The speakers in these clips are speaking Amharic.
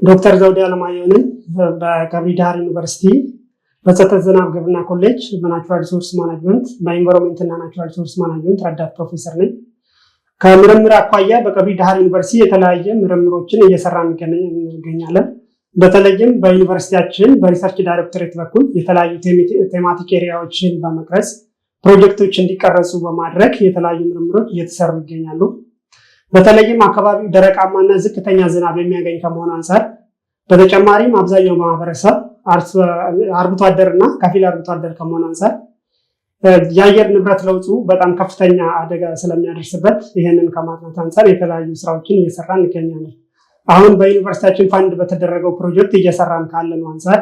ዶክተር ዘውዴ አለማየሁ ነኝ። በገብረ ዳህር ዩኒቨርሲቲ በጸጥታ ዝናብ ግብርና ኮሌጅ በናቹራል ሪሶርስ ማኔጅመንት በኢንቫይሮንመንት እና ናቹራል ሪሶርስ ማኔጅመንት ረዳት ፕሮፌሰር ነኝ። ከምርምር አኳያ በገብረ ዳህር ዩኒቨርሲቲ የተለያየ ምርምሮችን እየሰራን እንገኛለን። በተለይም በዩኒቨርሲቲያችን በሪሰርች ዳይሬክቶሬት በኩል የተለያዩ ቴማቲክ ኤሪያዎችን በመቅረጽ ፕሮጀክቶች እንዲቀረጹ በማድረግ የተለያዩ ምርምሮች እየተሰሩ ይገኛሉ። በተለይም አካባቢው ደረቃማና ዝቅተኛ ዝናብ የሚያገኝ ከመሆኑ አንፃር በተጨማሪም አብዛኛው ማህበረሰብ አርብቶ አደርና ከፊል አርብቶ አደር ከመሆኑ አንፃር የአየር ንብረት ለውጡ በጣም ከፍተኛ አደጋ ስለሚያደርስበት ይህንን ከማጥናት አንፃር የተለያዩ ስራዎችን እየሰራን እንገኛለን። አሁን በዩኒቨርሲቲያችን ፋንድ በተደረገው ፕሮጀክት እየሰራን ካለነው አንፃር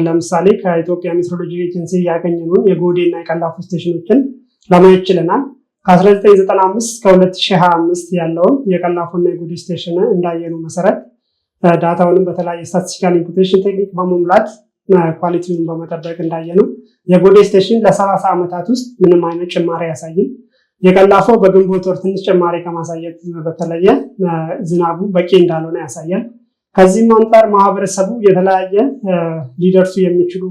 ለምሳሌ ከኢትዮጵያ ሜትሮሎጂ ኤጀንሲ ያገኘነውን የጎዴ እና የቀላፎ ስቴሽኖችን ለማየት ችለናል። ከ1995 እስከ 2025 ያለውን የቀላፎና የጎዴ ስቴሽን እንዳየነው መሰረት ዳታውንም በተለያየ ስታቲስቲካል ኢምፑቴሽን ቴክኒክ በመሙላት ኳሊቲውን በመጠበቅ እንዳየነው የጎዴ ስቴሽን ለ30 ዓመታት ውስጥ ምንም አይነት ጭማሪ አያሳይም። የቀላፎ በግንቦት ወር ትንሽ ጭማሪ ከማሳየት በተለየ ዝናቡ በቂ እንዳልሆነ ያሳያል። ከዚህም አንጻር ማህበረሰቡ የተለያየ ሊደርሱ የሚችሉ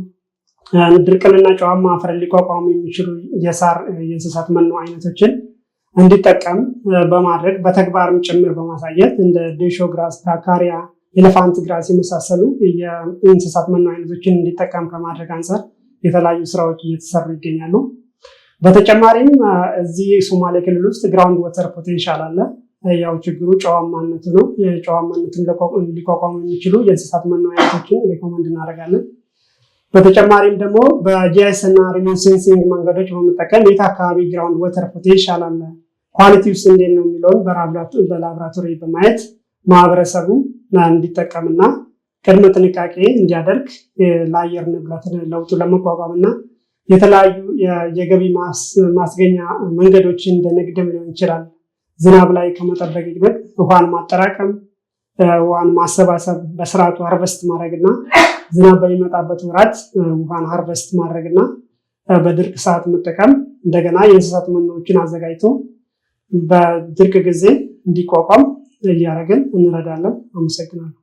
ድርቅንና ጨዋማ አፈርን ሊቋቋሙ የሚችሉ የሳር የእንስሳት መኖ አይነቶችን እንዲጠቀም በማድረግ በተግባርም ጭምር በማሳየት እንደ ዴሾ ግራስ፣ ዳካሪያ፣ ኤሌፋንት ግራስ የመሳሰሉ የእንስሳት መኖ አይነቶችን እንዲጠቀም ከማድረግ አንጻር የተለያዩ ስራዎች እየተሰሩ ይገኛሉ። በተጨማሪም እዚህ ሶማሌ ክልል ውስጥ ግራውንድ ወተር ፖቴንሻል አለ። ያው ችግሩ ጨዋማነቱ ነው። የጨዋማነቱን ሊቋቋሙ የሚችሉ የእንስሳት መኖ አይነቶችን ሪኮመንድ እናደርጋለን። በተጨማሪም ደግሞ በጂአይኤስ እና ሪሞት ሴንሲንግ መንገዶች በመጠቀም የት አካባቢ ግራውንድ ወተር ፖቴንሻል አለ፣ ኳሊቲ ውስጥ እንዴት ነው የሚለውን በላብራቶሪ በማየት ማህበረሰቡ እንዲጠቀምና ቅድመ ጥንቃቄ እንዲያደርግ ለአየር ንብረት ለውጡ ለመቋቋምና የተለያዩ የገቢ ማስገኛ መንገዶችን እንደ ንግድም ሊሆን ይችላል። ዝናብ ላይ ከመጠበቅ ይልቅ ውሃን ማጠራቀም፣ ውሃን ማሰባሰብ፣ በስርዓቱ ሃርቨስት ማድረግና ዝናብ በሚመጣበት ወራት ውሃን ሃርቨስት ማድረግና በድርቅ ሰዓት መጠቀም እንደገና የእንስሳት መኖዎችን አዘጋጅቶ በድርቅ ጊዜ እንዲቋቋም እያደረግን እንረዳለን። አመሰግናለሁ።